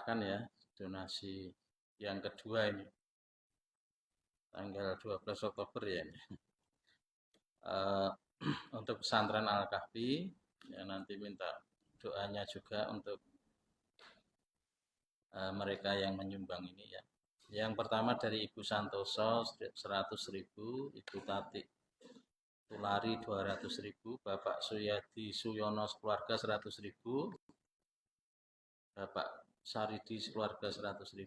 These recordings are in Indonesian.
kan ya donasi yang kedua ini tanggal 12 Oktober ya ini. Eh, untuk pesantren Al-Kahfi ya nanti minta doanya juga untuk mereka yang menyumbang ini ya. Yang pertama dari Ibu Santoso 100.000, Ibu Tati Tulari 200.000, Bapak Suyadi Suyono keluarga 100.000, Bapak Saridi keluarga 100.000,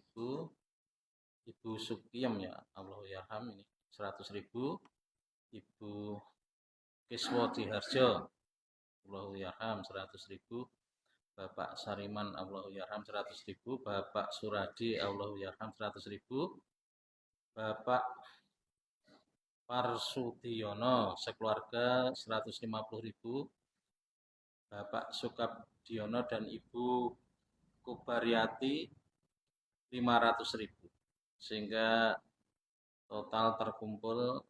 Ibu Sukiem ya Allah yarham ini 100.000, Ibu Kiswati Harjo Allahu yarham 100.000, Bapak Sariman Allahu yarham 100.000, Bapak Suradi Allahu yarham 100.000, Bapak Parsudiono sekeluarga 150.000, Bapak Sukabdiono dan Ibu Kubariati 500.000, sehingga total terkumpul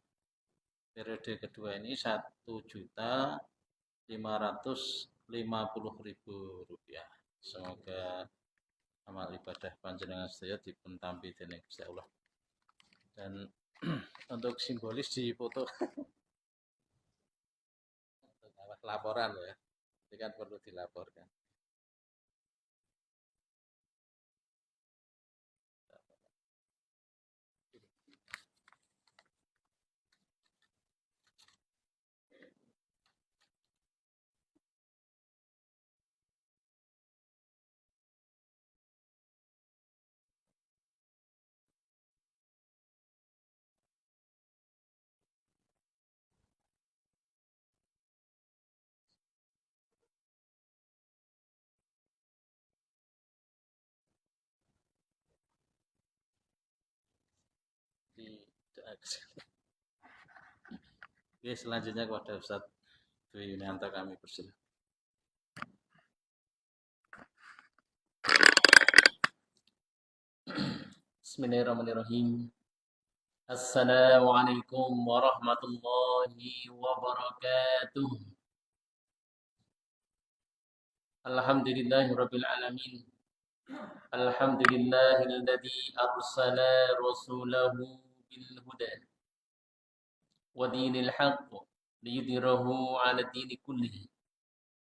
periode kedua ini 1.550.000 rupiah. Semoga amal ibadah panjenengan sedaya dipun tampi dening Gusti Allah. Dan untuk simbolis di foto laporan ya, ini kan perlu dilaporkan. Oke, selanjutnya kepada Ustaz Dwi Yunianto kami persilakan. Bismillahirrahmanirrahim. Assalamualaikum warahmatullahi wabarakatuh. Alhamdulillahirabbil alamin. Alhamdulillahilladzi arsala rasulahu bil huda wa dinil haqq liyudhhirahu 'ala dini kullihi.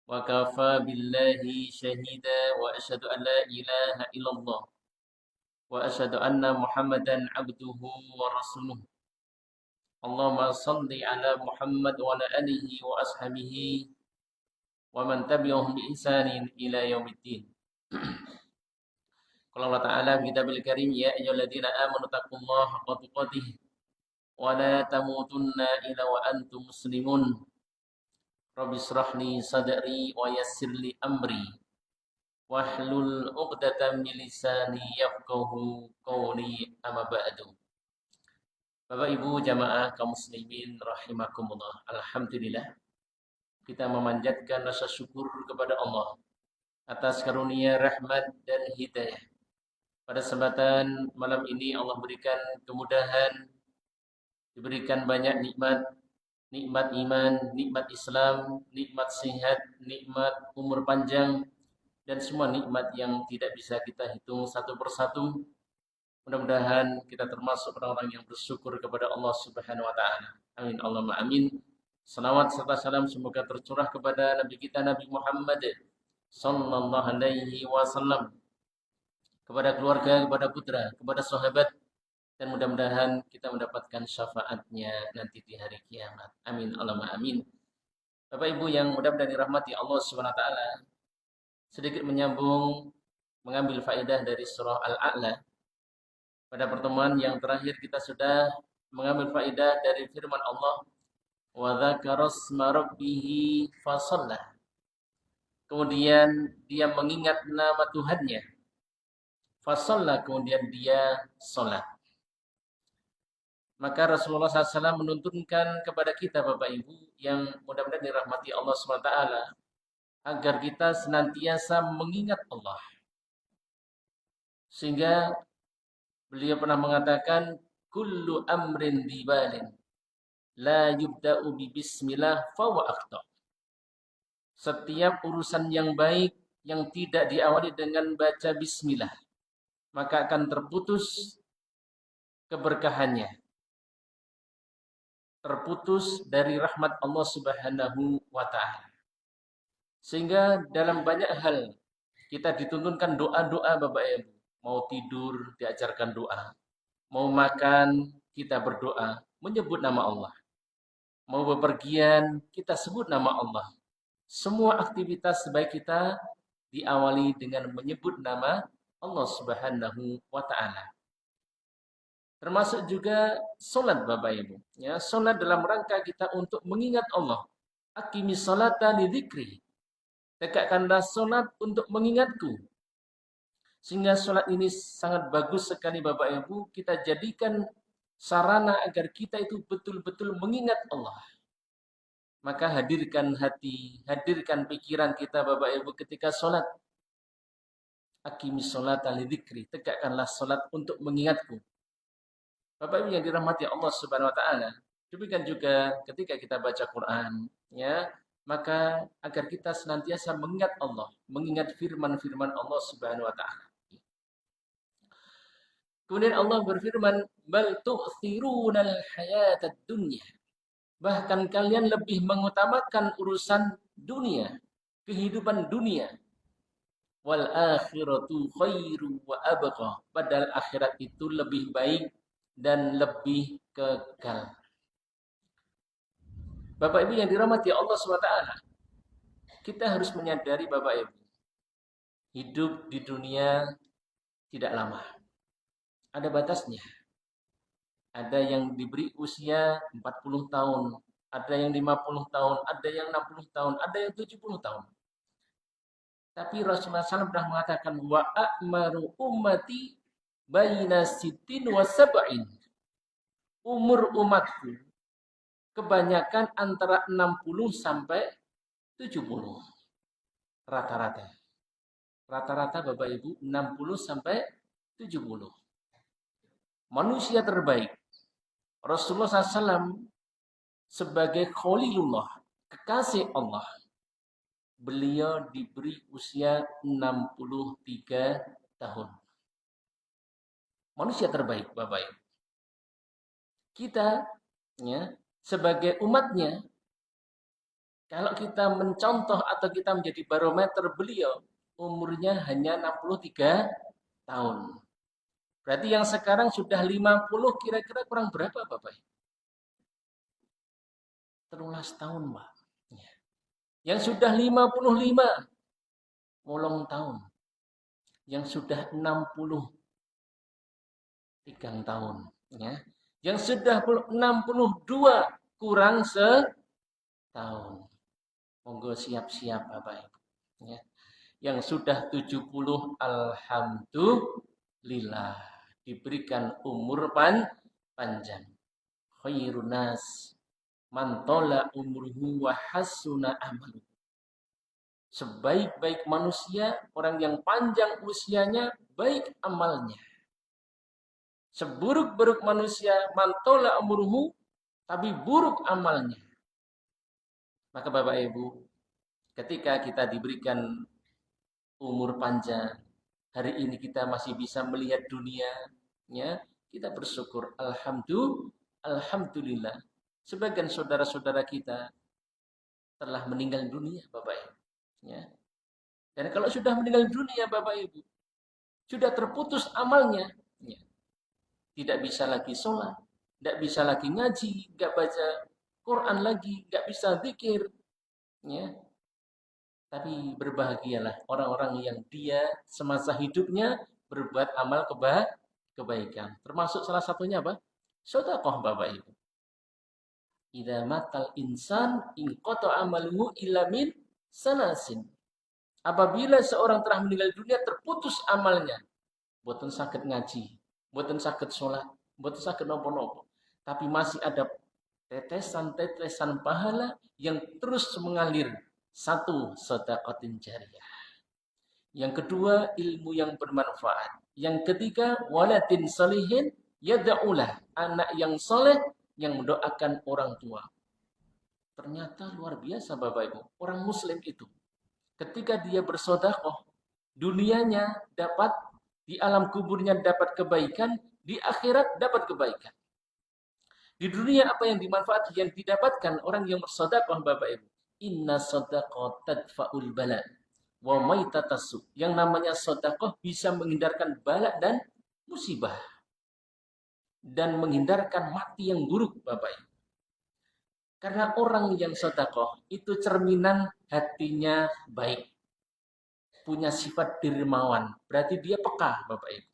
Wa kafa billahi shahida wa asyhadu an la ilaha illallah wa asyhadu anna Muhammadan 'abduhu wa rasuluh. Allahumma shalli 'ala Muhammad wa 'ala alihi wa ashabihi wa man tabi'ahum bi ihsanin ila yaumiddin. Qala Allah Ta'ala fi kitabil karim, ya ayyuhalladzina amanu taqullaha haqqa tuqatih wa la tamutunna illa wa antum muslimun. Rabbi shrah li sadri wa yassir li amri wahlul 'uqdatam min lisani yafqahu qawli, amma ba'du. Bapak Ibu jamaah kaum muslimin rahimakumullah. Alhamdulillah kita memanjatkan rasa syukur kepada Allah atas karunia rahmat dan hidayah. Pada kesempatan malam ini Allah berikan kemudahan, diberikan banyak nikmat, nikmat iman, nikmat Islam, nikmat sehat, nikmat umur panjang, dan semua nikmat yang tidak bisa kita hitung satu persatu. Mudah-mudahan kita termasuk orang-orang yang bersyukur kepada Allah Subhanahu wa taala. Amin Allahumma amin. Salawat serta salam semoga tercurah kepada Nabi kita Nabi Muhammad sallallahu alaihi wasallam, kepada keluarga, kepada putra, kepada sahabat, dan mudah-mudahan kita mendapatkan syafaatnya nanti di hari kiamat. Amin Allahumma amin. Bapak Ibu yang mudah-mudahan dirahmati Allah Subhanahu wa taala, sedikit menyambung mengambil faedah dari surah Al-A'la. Pada pertemuan yang terakhir kita sudah mengambil faedah dari firman Allah, wa dzakara isma rabbih fasalla. Kemudian dia mengingat nama Tuhannya. Fasalla, kemudian dia salat. Maka Rasulullah SAW menuntunkan kepada kita Bapak Ibu yang mudah-mudahan dirahmati Allah SWT, agar kita senantiasa mengingat Allah. Sehingga beliau pernah mengatakan, kullu amrin dibalin la yubda'u bi bismillah fawa akhta. Setiap urusan yang baik yang tidak diawali dengan baca bismillah, maka akan terputus keberkahannya, terputus dari rahmat Allah Subhanahu wa taala. Sehingga dalam banyak hal kita dituntunkan doa-doa Bapak Ibu. Mau tidur diajarkan doa, mau makan kita berdoa, menyebut nama Allah. Mau bepergian kita sebut nama Allah. Semua aktivitas sebaik kita diawali dengan menyebut nama Allah Subhanahu wa taala. Termasuk juga salat Bapak Ibu. Ya, salat dalam rangka kita untuk mengingat Allah. Aqimis salata li dzikri. Tegakkanlah salat untuk mengingatku. Sehingga salat ini sangat bagus sekali Bapak Ibu, kita jadikan sarana agar kita itu betul-betul mengingat Allah. Maka hadirkan hati, hadirkan pikiran kita Bapak Ibu ketika salat. Aqimis salata li dzikri, tegakkanlah salat untuk mengingatku. Bapak Ibu yang dirahmati Allah Subhanahu wa taala, demikian juga ketika kita baca Quran, ya, maka agar kita senantiasa mengingat Allah, mengingat firman-firman Allah Subhanahu wa taala. Kemudian Allah berfirman, "Bal tu'thirunal hayatad dunya." Bahkan kalian lebih mengutamakan urusan dunia, kehidupan dunia. Wal akhiratu khairu wa abqa. Padahal akhirat itu lebih baik dan lebih kekal. Bapak Ibu yang dirahmati Allah SWT, kita harus menyadari Bapak Ibu, hidup di dunia tidak lama. Ada batasnya. Ada yang diberi usia 40 tahun, ada yang 50 tahun, ada yang 60 tahun, ada yang 70 tahun. Tapi Rasulullah SAW pernah mengatakan, wa a'maru ummati baina sittin wa sab'in. Umur umatku kebanyakan antara 60 sampai 70. Rata-rata. Rata-rata Bapak Ibu 60 sampai 70. Manusia terbaik Rasulullah SAW sebagai Khalilullah, kekasih Allah, beliau diberi usia 63 tahun. Manusia terbaik Bapak Ibu. Kita ya, sebagai umatnya, kalau kita mencontoh atau kita menjadi barometer beliau, umurnya hanya 63 tahun. Berarti yang sekarang sudah 50 kira-kira kurang berapa Bapak? 13 tahun, Pak. Yang sudah 55 molong tahun. Yang sudah 63 tahun, ya. Yang sudah 62 kurang setahun. Monggo siap-siap Bapak Ibu, ya. Yang sudah 70 alhamdulillah diberikan umur panjang. Khairun nas man tola umruhu wa hasuna amaluhu. Sebaik-baik manusia orang yang panjang usianya, baik amalnya. Seburuk-buruk manusia man tola umruhu tapi buruk amalnya. Maka Bapak Ibu, ketika kita diberikan umur panjang, hari ini kita masih bisa melihat dunia, ya, kita bersyukur. Alhamdulillah. Sebagian saudara-saudara kita telah meninggal dunia, Bapak Ibu. Ya. Dan kalau sudah meninggal dunia, Bapak Ibu, sudah terputus amalnya, ya. Tidak bisa lagi sholat, tidak bisa lagi ngaji, nggak baca Quran lagi, nggak bisa zikir, ya. Tapi berbahagialah orang-orang yang dia semasa hidupnya berbuat amal kebaikan. Termasuk salah satunya apa? Sedekah Bapak Ibu. Idza matal insan inqata amaluhu illa min salasin. Apabila seorang telah meninggal dunia terputus amalnya. Mboten saged ngaji, mboten saged salat, mboten saged napa-napa. Tapi masih ada tetesan-tetesan pahala yang terus mengalir. Satu, sedekatin jariyah. Yang kedua, ilmu yang bermanfaat. Yang ketiga, waladin salihin yad'ulah, anak yang soleh yang mendoakan orang tua. Ternyata luar biasa Bapak Ibu, orang muslim itu Ketika dia bersedekah, dunianya dapat, di alam kuburnya dapat kebaikan, di akhirat dapat kebaikan. Di dunia apa yang dimanfaatkan, yang didapatkan orang yang bersedekah, Bapak Ibu? Inna sedekah tadfa'ul bala wa maitatasu. Yang namanya sedekah bisa menghindarkan bala dan musibah dan menghindarkan mati yang buruk, Bapak Ibu. Karena orang yang sedekah itu cerminan hatinya baik, punya sifat dermawan, berarti dia peka, Bapak Ibu.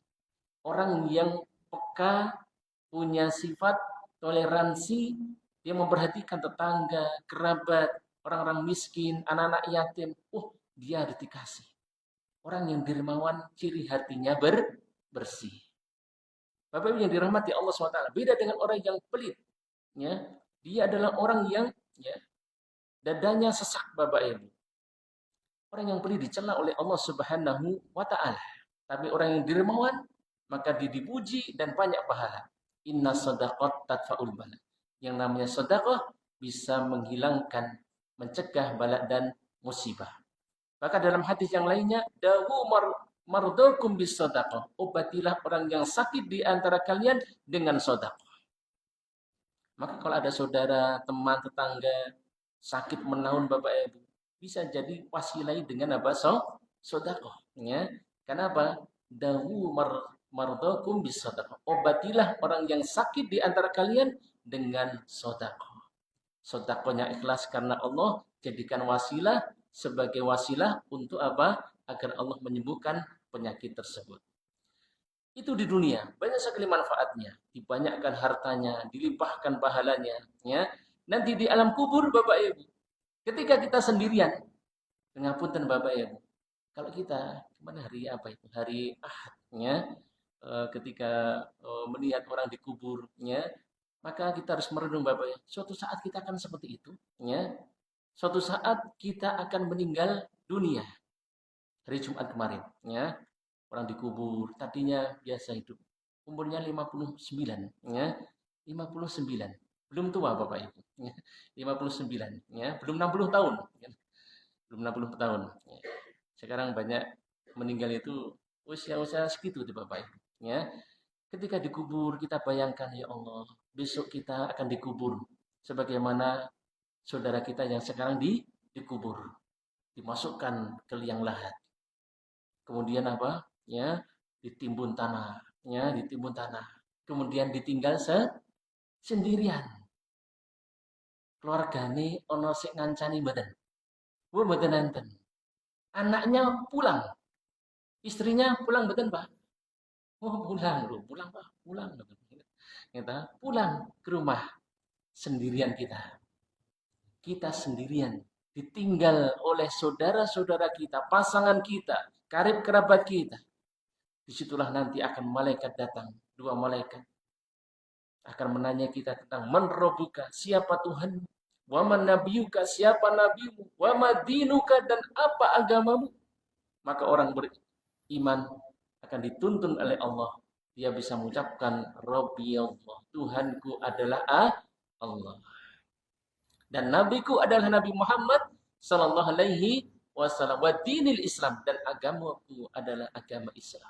Orang yang peka, punya sifat toleransi, dia memperhatikan tetangga, kerabat, orang-orang miskin, anak-anak yatim. Dia harus dikasih. Orang yang dermawan, ciri hatinya bersih. Bapak Ibu yang dirahmati Allah SWT, beda dengan orang yang pelit. Ya, dia adalah orang yang dadanya sesak, Bapak Ibu. Orang yang pelit dicela oleh Allah Subhanahu wa taala. Tapi orang yang dermawan, maka dia dipuji dan banyak pahala. Inna shadaqat tadfa'ul bala. Yang namanya sedekah bisa menghilangkan, mencegah bala dan musibah. Maka dalam hadis yang lainnya, dawu mardokum bis sedekah. Obatilah orang yang sakit di antara kalian dengan sedekah. Maka kalau ada saudara, teman, tetangga sakit menaun, Bapak Ibu, bisa jadi wasilai dengan apa? Sedekah. Ya. Kenapa? Dawu mardokum bis sedekah. Obatilah orang yang sakit di antara kalian dengan sedekah. Sedekahnya ikhlas karena Allah, jadikan wasilah sebagai wasilah untuk apa? Agar Allah menyembuhkan penyakit tersebut. Itu di dunia, banyak sekali manfaatnya. Dibanyakkan hartanya, dilimpahkan pahalanya. Ya. Nanti di alam kubur, Bapak Ibu, ketika kita sendirian, ngapunten Bapak Ibu, kalau kita, kemana hari apa itu? Hari Ahad, ya. Ketika melihat orang dikubur, ya, maka kita harus merenung, Bapak Ibu. Suatu saat kita akan seperti itu, ya. Suatu saat kita akan meninggal dunia. Hari Jumat kemarin, ya. Orang dikubur, tadinya biasa hidup. Umurnya 59, ya. 59. Belum tua Bapak Ibu. Ya. 59, ya. Belum 60 tahun. Ya. Belum 60 tahun. Ya. Sekarang banyak meninggal itu usia-usia segitu di Bapak Ibu, ya. Ketika dikubur, kita bayangkan, ya Allah, besok kita akan dikubur sebagaimana saudara kita yang sekarang dikubur, dimasukkan ke liang lahat. Kemudian apa? Ya, ditimbun tanah, ya, ditimbun tanah. Kemudian ditinggal sendirian. Keluargane ono sik ngancani mboten. Mboten enten. Anaknya pulang. Istrinya pulang mboten, Pak? Pulang, loh, pulang, Pak. Pulang. Kita pulang ke rumah sendirian kita. Kita sendirian, ditinggal oleh saudara-saudara kita, pasangan kita, karib kerabat kita. Disitulah nanti akan malaikat datang, dua malaikat akan menanya kita tentang man rabbuka, siapa Tuhan, wa man nabiyuka, siapa nabimu, wa madinuka, dan apa agamamu. Maka orang beriman akan dituntun oleh Allah. Dia bisa mengucapkan Rabbi Allah, Tuhanku adalah Allah. Dan nabiku adalah Nabi Muhammad sallallahu alaihi wasallam, wa dinil Islam, dan agamaku adalah agama Islam.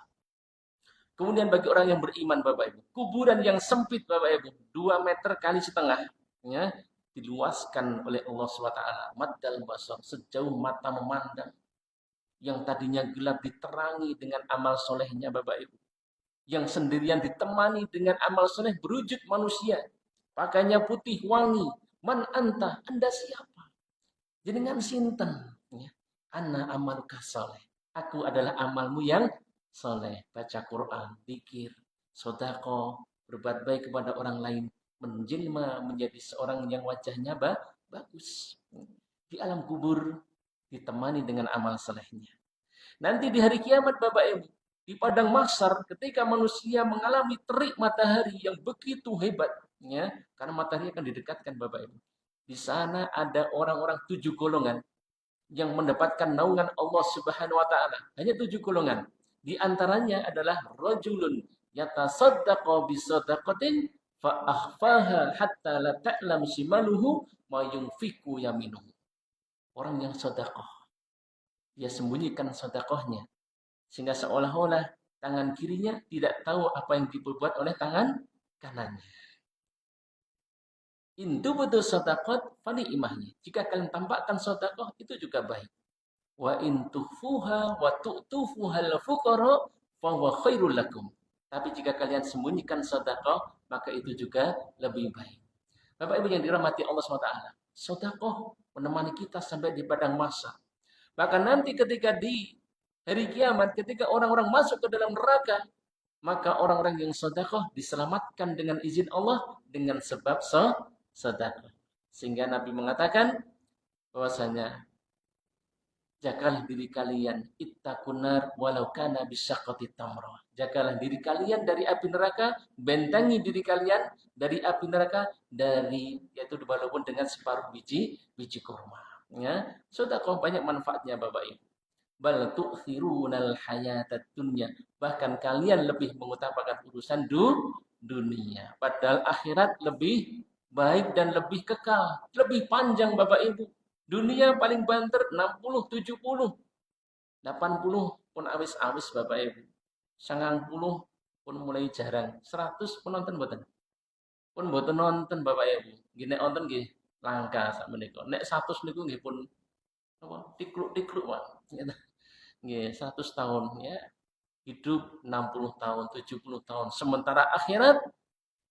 Kemudian bagi orang yang beriman, Bapak Ibu, kuburan yang sempit, Bapak Ibu, 2 meter kali setengah, ya, diluaskan oleh Allah SWT, maddal basar, sejauh mata memandang. Yang tadinya gelap diterangi dengan amal solehnya, Bapak Ibu. Yang sendirian ditemani dengan amal soleh berwujud manusia. Pakainya putih wangi. Man anta, Anda siapa? Jenengan sinten? Ya. Ana amaluka soleh. Aku adalah amalmu yang soleh. Baca Quran, zikir, sedekah, berbuat baik kepada orang lain, menjelma menjadi seorang yang wajahnya bagus. Di alam kubur ditemani dengan amal solehnya. Nanti di hari kiamat, Bapak Ibu, di padang mahsyar, ketika manusia mengalami terik matahari yang begitu hebat, ya, karena matahari akan didekatkan, Bapak Ibu. Di sana ada orang-orang 7 golongan yang mendapatkan naungan Allah Subhanahu wa taala. Hanya 7 golongan. Di antaranya adalah rajulun yatasaddaqu bisadaqatin fa akhfaha hatta la ta'lam shimaluhu ma yunfiqu yaminuhu. Orang yang sedekah, dia sembunyikan sedekahnya sehingga seolah-olah tangan kirinya tidak tahu apa yang diperbuat oleh tangan kanannya. Intu betul sedekah fali imahnya. Jika kalian tampakkan sedekah itu juga baik. Wa in tukhfuha wa tu'tufuhal fuqara fa huwa khairul lakum. Tapi jika kalian sembunyikan sedekah, maka itu juga lebih baik. Bapak Ibu yang dirahmati Allah SWT, sedekah menemani kita sampai di padang mahsyar. Bahkan nanti ketika di hari kiamat, ketika orang-orang masuk ke dalam neraka, maka orang-orang yang sedekah diselamatkan dengan izin Allah dengan sebab sedekah. Sehingga Nabi mengatakan bahwasanya jagalah diri kalian ittaqunar walau kana bisaqqati tamrah. Jagalah diri kalian dari api neraka, bentengi diri kalian dari api neraka yaitu walaupun dengan separuh biji kurma. Ya, sedekah banyak manfaatnya Bapak Ibu. Bal tu'thirunal hayatad dunya. Bahkan kalian lebih mengutamakan urusan dunia. Padahal akhirat lebih baik dan lebih kekal, lebih panjang Bapak Ibu. Dunia paling banter 60, 70, 80 pun awis-awis Bapak Ibu. 90 pun mulai jarang. 100 penonton mboten. Pun mboten nonton Bapak Ibu. Nggih nek nonton nggih langka sak menika. Nek 100 niku nggih pun apa tikluk-tikluk Pak. Nggih 100 tahun ya. Hidup 60 tahun, 70 tahun. Sementara akhirat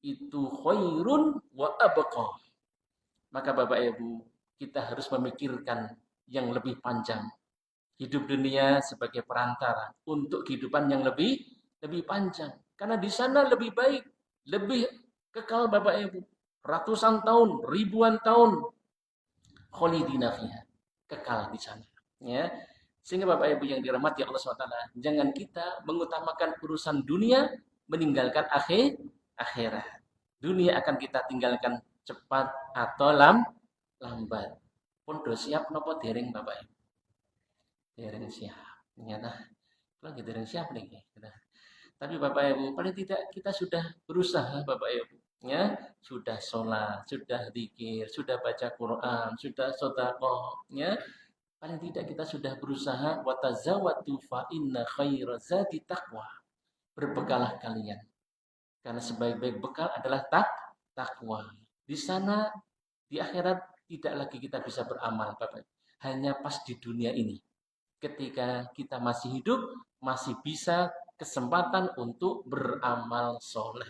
itu khairun wa abqa. Maka Bapak Ibu, kita harus memikirkan yang lebih panjang. Hidup dunia sebagai perantara untuk kehidupan yang lebih panjang. Karena di sana lebih baik, lebih kekal Bapak Ibu. Ratusan tahun, ribuan tahun. Khalidina fiha. Kekal di sana. Ya. Sehingga Bapak Ibu yang dirahmati Allah SWT, jangan kita mengutamakan urusan dunia, meninggalkan akhirat. Dunia akan kita tinggalkan cepat atau lambat. Pun do siap nopo dereng Bapak Ibu. Dereng siap. Ternyata lagi dereng siap nih. Tapi Bapak Ibu, paling tidak kita sudah berusaha Bapak Ibu. Ya, sudah sholat, sudah zikir, sudah baca Quran, sudah sedekah, ya. Paling tidak kita sudah berusaha wa tazawwadu fa inna khairaz zadi taqwa. Berbekalah kalian. Karena sebaik-baik bekal adalah takwa. Di sana di akhirat tidak lagi kita bisa beramal, Bapak. Hanya pas di dunia ini. Ketika kita masih hidup, masih bisa kesempatan untuk beramal soleh.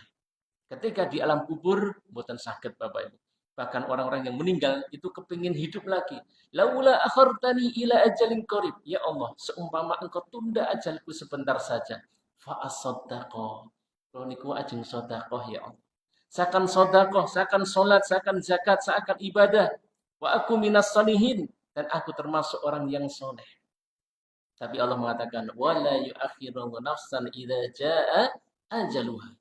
Ketika di alam kubur, bukan sakit Bapak Ibu. Bahkan orang-orang yang meninggal itu kepingin hidup lagi. Laula akhartani ila ajalin qarib. Ya Allah, seumpama engkau tunda ajalku sebentar saja. Fa'asaddaqo. Kalau niku ajeng sedekah ya Allah. Seakan sedekah, seakan salat, seakan zakat, seakan ibadah. Wa aku minas salihin. Dan aku termasuk orang yang soleh. Tapi Allah mengatakan, wala yu'akhirullahu nafsan idza jaa ajaluha.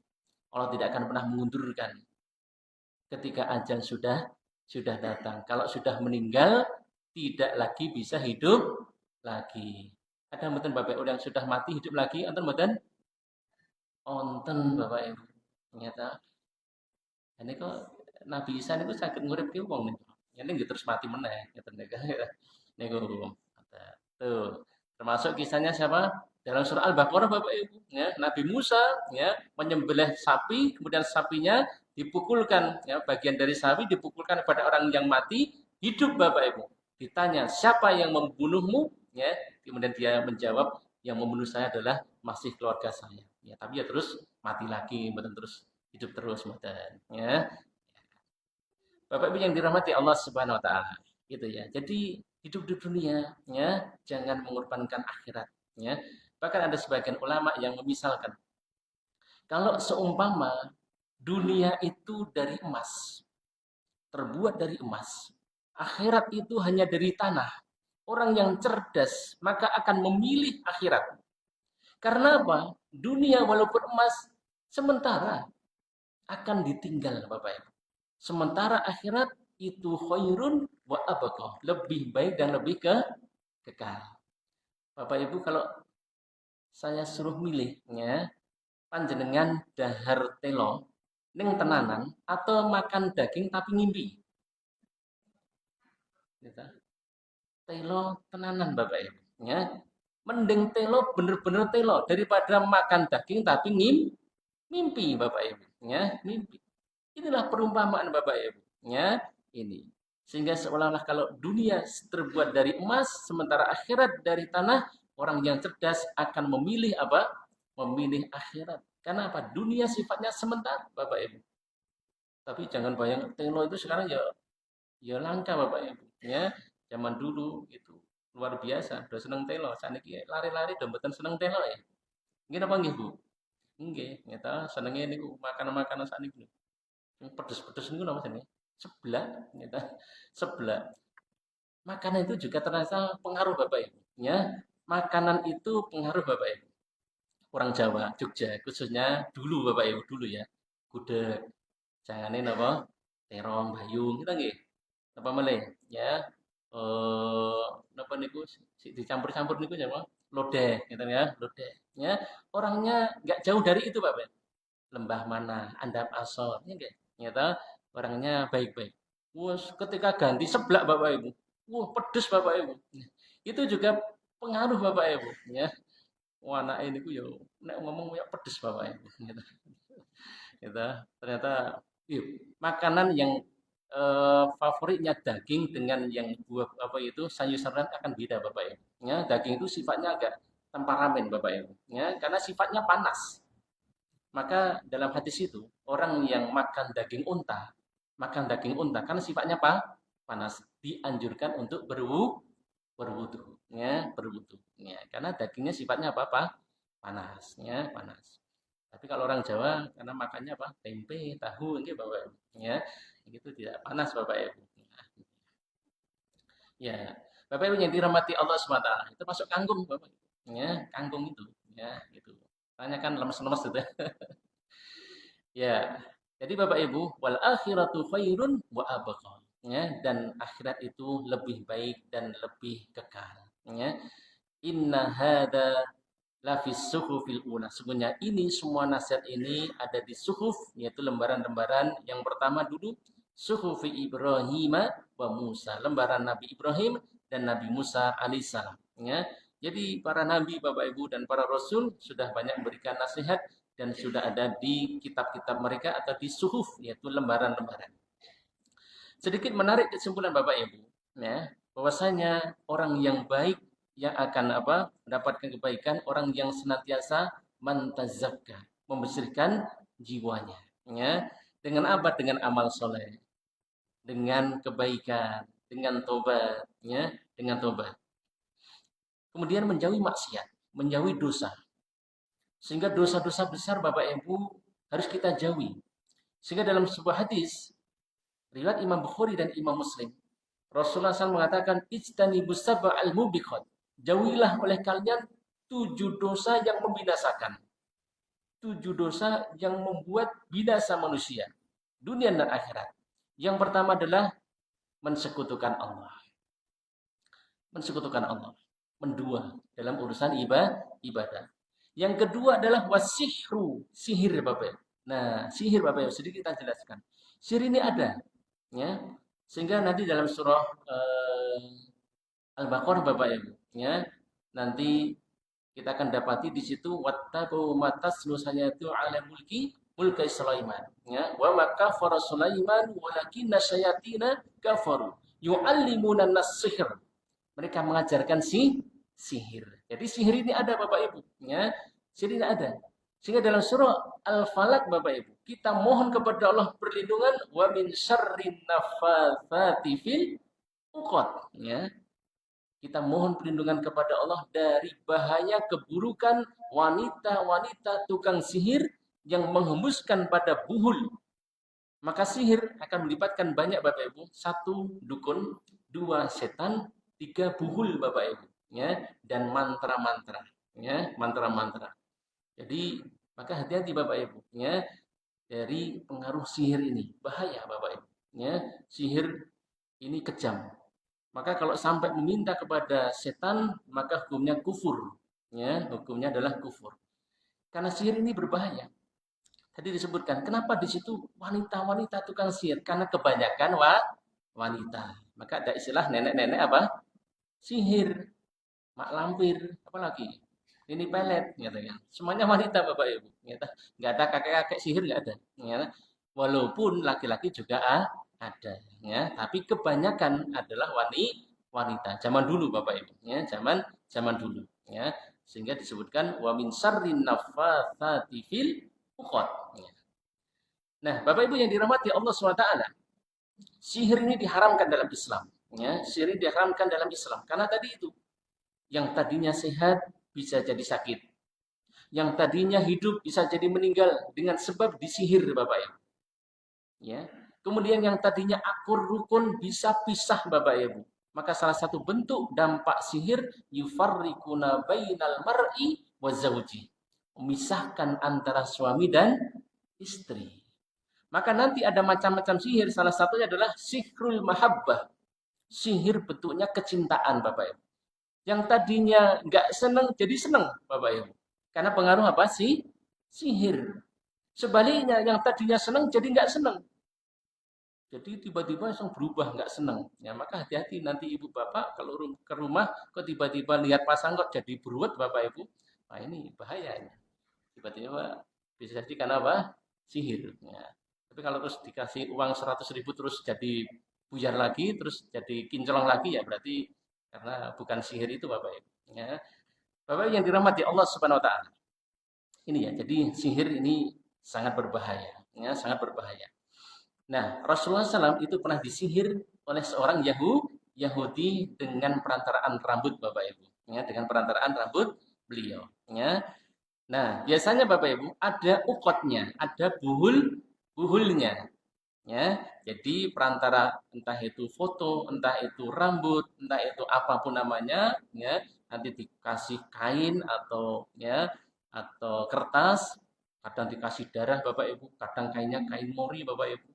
Allah tidak akan pernah mengundurkan ketika ajal sudah datang. Kalau sudah meninggal, tidak lagi bisa hidup lagi. Ada mboten Bapak yang sudah mati hidup lagi, enten mboten? Onten Bapak Ibu. Ternyata ini kok Nabi Isa niku saged nguripke wong niku. Ini nggih terus mati meneh ngeten niku. Tuh. Termasuk kisahnya siapa? Dalam surah Al-Baqarah Bapak Ibu, ya, Nabi Musa ya menyembelih sapi, kemudian sapinya dipukulkan, ya, bagian dari sapi dipukulkan kepada orang yang mati, hidup Bapak Ibu. Ditanya, "Siapa yang membunuhmu?" Ya, kemudian dia menjawab, "Yang membunuh saya adalah masih keluarga saya." Ya, tapi ya terus mati lagi, kemudian terus hidup terus, kemudian, ya. Bapak Ibu yang dirahmati Allah Subhanahu wa taala, gitu ya. Jadi hidup di dunia, ya, jangan mengorbankan akhirat, ya. Bahkan ada sebagian ulama yang memisalkan, kalau seumpama dunia itu dari emas, terbuat dari emas, akhirat itu hanya dari tanah. Orang yang cerdas maka akan memilih akhirat. Karena apa? Dunia walaupun emas sementara akan ditinggal Bapak Ibu. Sementara akhirat itu khairun wa abqa, lebih baik dan lebih kekal. Bapak Ibu kalau saya suruh milihnya, panjenengan dahar telo ning tenanan atau makan daging tapi ngimpi. Gitu. Telo tenanan Bapak Ibu. Ya, mending telo bener-bener telo daripada makan daging tapi mimpi Bapak Ibu. Ya, mimpi. Inilah perumpamaan Bapak Ibu. Ya, ini. Sehingga seolah-olah kalau dunia terbuat dari emas, sementara akhirat dari tanah, orang yang cerdas akan memilih apa? Memilih akhirat. Karena apa? Dunia sifatnya sementara, Bapak Ibu. Tapi jangan bayang tekno itu sekarang ya langka Bapak Ibu. Ya, zaman dulu itu luar biasa, udah seneng telo. Saniki lari-lari udah mboten seneng telo ya. Nggih napa nggih, Bu? Nggih, nyata senenge niku makanan-makanan sakniki. Yang pedes-pedes niku napa jenenge? Seblak, nyata. Seblak. Makanan itu juga ternyata pengaruh Bapak Ibu. Ya, makanan itu pengaruh Bapak Ibu. Orang Jawa, Jogja, khususnya dulu Bapak Ibu dulu ya. Gudeg, jangane napa? Terong, bayung, kita nggih. Napa malih? Ya. Napa niku dicampur-campur niku ya, lodeh, gitu ya, lodeh. Ya, orangnya nggak jauh dari itu, Bapak. Lembah mana, Andap Asor, ya nggih. Nyata orangnya baik-baik. Wes ketika ganti seblak Bapak Ibu. Wah, pedes Bapak Ibu. Itu juga pengaruh Bapak Ibu, ya. Wah, anak ini ku yo nek ngomong ya pedes Bapak Ibu. Gitu. Gitu. Ternyata makanan yang favoritnya daging dengan yang buah apa itu sayur-sayuran akan beda Bapak Ibu. Ya, daging itu sifatnya agak temperamen Bapak Ibu. Ya, karena sifatnya panas. Maka dalam hadis itu orang yang makan daging unta karena sifatnya apa? Panas, dianjurkan untuk berwudu, ya, berwudu. Ya, karena dagingnya sifatnya apa? Panas, ya, panas. Tapi kalau orang Jawa karena makannya apa? Tempe, tahu, ini Bapak Ibu. Ya, itu tidak panas Bapak Ibu. Ya, Bapak Ibu yang dirahmati Allah SWT, itu masuk kangkung Bapak Ibu. Ya, kangkung itu, ya, gitu. Tanyakan lemes-lemes itu. Ya, jadi Bapak Ibu, wal akhiratu khairun wa abqa. Ya, dan akhirat itu lebih baik dan lebih kekal. Ya, inna hada lafis suhufil ula. Sebenarnya ini semua nasihat ini ada di suhuf, yaitu lembaran-lembaran yang pertama dulu suhufi Ibrahim wa Musa, lembaran Nabi Ibrahim dan Nabi Musa alaihissalam. Ya, jadi para nabi, Bapak Ibu dan para rasul sudah banyak memberikan nasihat dan sudah ada di kitab-kitab mereka atau di suhuf, yaitu lembaran-lembaran. Sedikit menarik kesimpulan Bapak Ibu, ya, bahwasanya orang yang baik yang akan apa? Mendapatkan kebaikan, orang yang senantiasa mantazakka, membersihkan jiwanya, ya. Dengan apa? Dengan amal soleh, dengan kebaikan, dengan tobat, ya, dengan tobat. Kemudian menjauhi maksiat, menjauhi dosa. Sehingga dosa-dosa besar Bapak Ibu harus kita jauhi. Sehingga dalam sebuah hadis riwayat Imam Bukhari dan Imam Muslim, Rasulullah SAW mengatakan, ijtanibus sab'al mubiqat. Jauhilah oleh kalian 7 dosa yang membinasakan. 7 dosa yang membuat binasa manusia, dunia dan akhirat. Yang pertama adalah mensekutukan Allah. Mensekutukan Allah. Mendua dalam urusan ibadah. Yang kedua adalah wasihru, sihir Bapak. Nah, sihir Bapak sedikit kita jelaskan. Sihir ini ada, ya. Sehingga nanti dalam surah Al-Baqarah Bapak Ibu, ya. Nanti kita akan dapati di situ wattabu mataslu sayatu ala mulki Sulaiman, ya. Wa maka fara Sulaiman walakinna syayatina kafaru yu'allimuna nas-sihr. Mereka mengajarkan sihir. Jadi sihir ini ada Bapak Ibu, ya. Sihir ini ada. Sehingga dalam surah Al-Falaq Bapak Ibu, kita mohon kepada Allah perlindungan wa min syarrin naffatsati fil 'uqad, ya. Kita mohon perlindungan kepada Allah dari bahaya keburukan wanita-wanita tukang sihir yang menghembuskan pada buhul. Maka sihir akan melibatkan banyak Bapak Ibu. 1 dukun, 2 setan, 3 buhul Bapak Ibu, ya, dan mantra-mantra, ya, mantra-mantra. Jadi maka hati-hati Bapak Ibu, ya, dari pengaruh sihir ini. Bahaya Bapak Ibu, ya. Sihir ini kejam. Maka kalau sampai meminta kepada setan, maka hukumnya kufur, ya, hukumnya adalah kufur. Karena sihir ini berbahaya. Tadi disebutkan, kenapa di situ wanita-wanita tukang sihir? Karena kebanyakan wanita. Maka ada istilah nenek-nenek apa? Sihir. mak lampir, apalagi ini pelet, kan. Semuanya wanita Bapak Ibu, nggak ada kakek-kakek sihir nggak ada, walaupun laki-laki juga ada, tapi kebanyakan adalah wanita. Zaman dulu Bapak Ibu, zaman dulu, sehingga disebutkan wa min syarrin naffatsati fil uqad. Nah, Bapak Ibu yang dirahmati Allah SWT, sihir ini diharamkan dalam Islam. Sihir ini diharamkan dalam Islam karena tadi itu, yang tadinya sehat bisa jadi sakit, yang tadinya hidup bisa jadi meninggal dengan sebab disihir Bapak Ibu. Kemudian yang tadinya akur rukun bisa pisah Bapak Ibu. Maka salah satu bentuk dampak sihir yufarriquna bainal mar'i wa zawji, memisahkan antara suami dan istri. Maka nanti ada macam-macam sihir, salah satunya adalah sihrul mahabbah. Sihir bentuknya kecintaan Bapak Ibu. Yang tadinya nggak senang jadi senang Bapak Ibu. Karena pengaruh apa sih? Sihir. Sebaliknya yang tadinya senang jadi nggak senang. Jadi tiba-tiba langsung berubah nggak senang. Maka hati-hati nanti ibu bapak kalau ke rumah kok tiba-tiba lihat pasang kok jadi beruat Bapak Ibu. Nah ini bahayanya. Tiba-tiba bisa jadi karena apa? Sihir. Tapi kalau terus dikasih uang 100.000 terus jadi buyar lagi, terus jadi kinclong lagi, ya berarti karena bukan sihir itu Bapak Ibu. Bapak yang dirahmati Allah Subhanahu Wa Taala. Ini jadi sihir ini sangat berbahaya, sangat berbahaya. Nah, Rasulullah SAW itu pernah disihir oleh seorang Yahudi dengan perantaraan rambut Bapak Ibu, dengan perantaraan rambut beliau. Nah, biasanya Bapak Ibu ada ukotnya, ada buhulnya. Jadi perantara entah itu foto, entah itu rambut, entah itu apapun namanya, nanti dikasih kain atau kertas, kadang dikasih darah Bapak Ibu, kadang kainnya kain mori Bapak Ibu.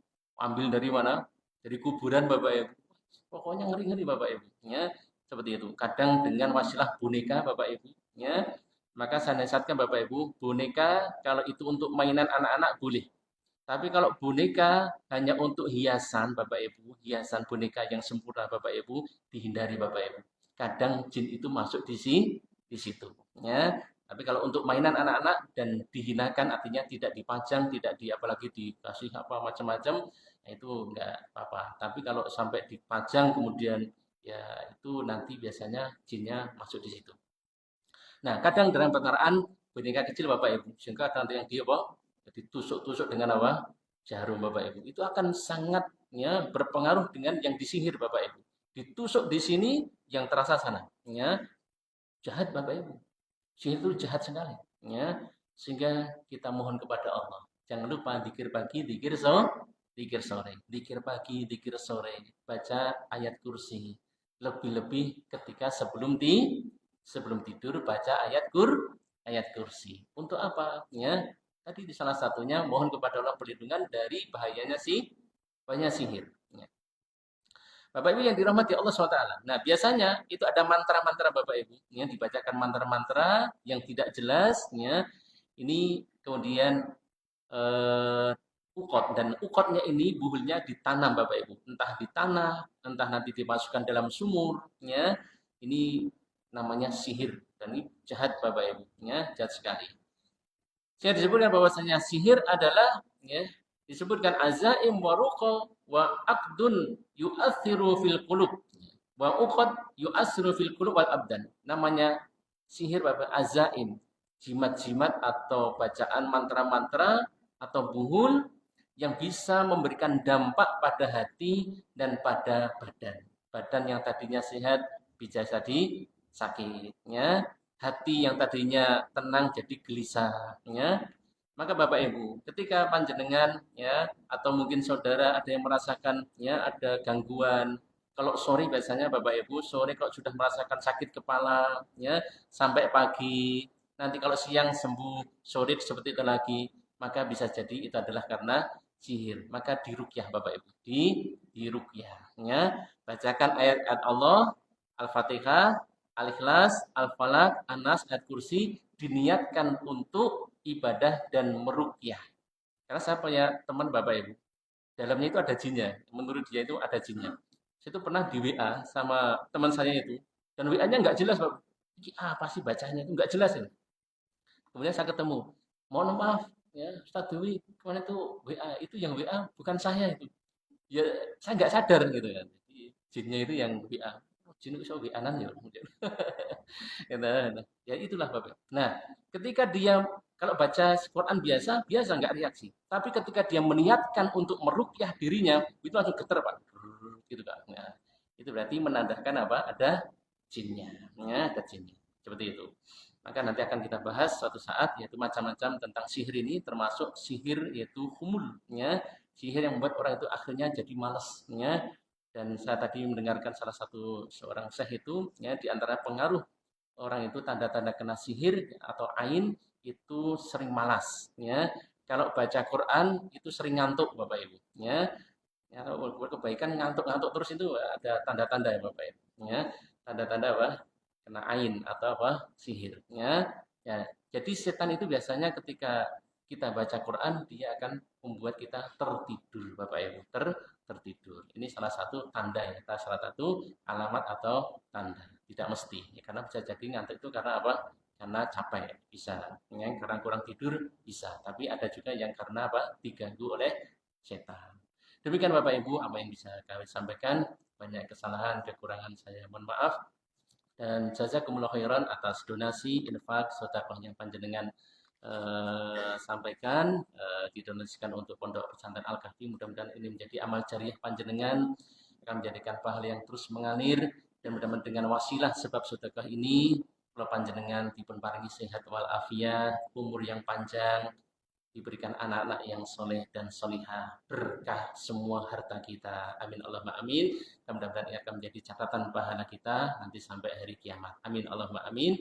Ambil dari mana? Dari kuburan Bapak Ibu. Pokoknya ngeri-ngeri Bapak Ibu. Seperti itu. Kadang dengan wasilah boneka Bapak Ibu. Maka saya nasihatkan Bapak Ibu, boneka kalau itu untuk mainan anak-anak boleh. Tapi kalau boneka hanya untuk hiasan Bapak Ibu, hiasan boneka yang sempurna Bapak Ibu, dihindari Bapak Ibu. Kadang jin itu masuk di situ. Tapi kalau untuk mainan anak-anak dan dihinakan, artinya tidak dipajang, tidak apalagi dikasih apa macam-macam, itu enggak apa-apa. Tapi kalau sampai dipajang kemudian ya itu nanti biasanya jinnya masuk di situ. Nah, kadang dalam penaruhan boneka kecil Bapak Ibu, sehingga nanti yang dia ditusuk-tusuk dengan apa? Jarum Bapak Ibu. Itu akan sangat berpengaruh dengan yang disihir Bapak Ibu. Ditusuk di sini yang terasa sana. Jahat Bapak Ibu. Sihir itu jahat sekali. Sehingga kita mohon kepada Allah. Jangan lupa zikir pagi, zikir sore. Zikir pagi, zikir sore. Baca ayat kursi. Lebih-lebih ketika sebelum tidur baca ayat kursi. Untuk apa? Tadi di salah satunya mohon kepada Allah perlindungan dari bahayanya sihir. Bapak Ibu yang dirahmati Allah SWT. Nah, biasanya itu ada mantra-mantra Bapak Ibu. Dibacakan mantra-mantra yang tidak jelas. Ini kemudian ukot. Dan ukotnya ini buhulnya ditanam Bapak Ibu. Entah di tanah, entah nanti dimasukkan dalam sumur. Ini namanya sihir. Dan ini jahat Bapak Ibu. Jahat sekali. Saya disebutkan bahwasanya sihir adalah disebutkan azaim wa ruqa wa aqdun yu'athiru fil qulub wa uqad yu'athiru fil qulub wal abdan. Namanya sihir Bapak, azaim, jimat-jimat atau bacaan mantra-mantra atau buhul yang bisa memberikan dampak pada hati dan pada badan. Badan yang tadinya sehat bisa jadi sakitnya, hati yang tadinya tenang jadi gelisah. Maka Bapak Ibu, ketika panjenengan atau mungkin saudara ada yang merasakan ada gangguan, kalau sore biasanya Bapak Ibu, sore kalau sudah merasakan sakit kepala sampai pagi, nanti kalau siang sembuh, sore seperti itu lagi, maka bisa jadi itu adalah karena sihir. Maka diruqyah Bapak Ibu, diruqyah. Bacakan ayat-ayat Allah, Al-Fatihah, Al-Ikhlas, Al-Falaq, An-Nas, ayat kursi, diniatkan untuk ibadah dan meruqyah. Karena saya punya teman Bapak Ibu, dalamnya itu ada jinnya. Menurut dia itu ada jinnya. Saya itu pernah di WA sama teman saya itu, dan WA-nya nggak jelas Bapak. Ini apa sih bacanya itu nggak jelas ini. Kemudian saya ketemu, mohon maaf ya Ustaz Dewi kemarin itu WA itu yang WA bukan saya itu. Ya saya nggak sadar gitu kan. Jadi, jinnya itu yang WA. Oh, jin itu WA-an ya. Gitu. Ya itulah Bapak. Nah, ketika dia kalau baca Quran biasa, biasa nggak reaksi. Tapi ketika dia meniatkan untuk merukyah dirinya, itu langsung getar Pak. Gitu Pak. Nah, itu berarti menandakan apa? Ada jinnya. Ya, ada jinnya. Seperti itu. Maka nanti akan kita bahas suatu saat yaitu macam-macam tentang sihir ini termasuk sihir yaitu humul ya. Sihir yang membuat orang itu akhirnya jadi malas ya. Dan saya tadi mendengarkan salah satu seorang syekh itu ya di antara pengaruh orang itu tanda-tanda kena sihir atau ain itu sering malas ya. Kalau baca Quran itu sering ngantuk Bapak Ibu ya. Ya, kalau buat kebaikan ngantuk-ngantuk terus itu ada tanda-tanda ya Bapak Ibu ya. Tanda-tanda apa? Kena ain atau apa? Sihir ya. Ya, jadi setan itu biasanya ketika kita baca Quran dia akan membuat kita tertidur Bapak Ibu. Tertidur. Ini salah satu tanda ya, salah satu alamat atau tanda. Tidak mesti, ya, karena bisa jadi ngantuk itu karena apa? Karena capek bisa, ya, karena kurang tidur bisa. Tapi ada juga yang karena apa? Diganggu oleh setan. Demikian Bapak Ibu apa yang bisa kami sampaikan. Banyak kesalahan, kekurangan saya mohon maaf. Dan jazakumullah khairan atas donasi, infak, sedekah yang panjenengan sampaikan didonasikan untuk Pondok Pesantren Al-Kahfi. Mudah-mudahan ini menjadi amal jariah panjenengan akan menjadikan pahala yang terus mengalir dan mudah-mudahan dengan wasilah sebab sedekah ini kalau panjenengan dipun paringi sehat walafiat, umur yang panjang, diberikan anak-anak yang soleh dan solihah, berkah semua harta kita. Amin Allahumma amin. Mudah-mudahan ini akan menjadi catatan pahala kita nanti sampai hari kiamat. Amin Allahumma amin.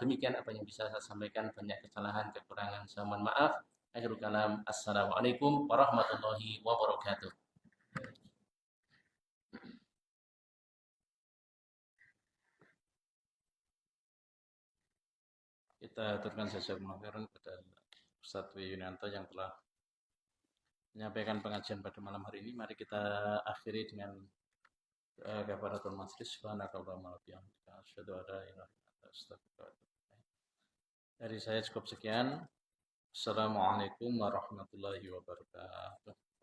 Demikian apa yang bisa saya sampaikan. Banyak kesalahan, kekurangan, saya mohon maaf. Akhirul kalam. Assalamualaikum warahmatullahi wabarakatuh. Kita aturkan jazakumullah khairan kepada Ustadz Yunanto yang telah menyampaikan pengajian pada malam hari ini. Mari kita akhiri dengan kafaratul majlis. Subhanakallahumma wa bihamdika asyhadu an la ilaha illa anta astaghfiruka wa atubu ilaik. Dari saya cukup sekian. Assalamualaikum warahmatullahi wabarakatuh.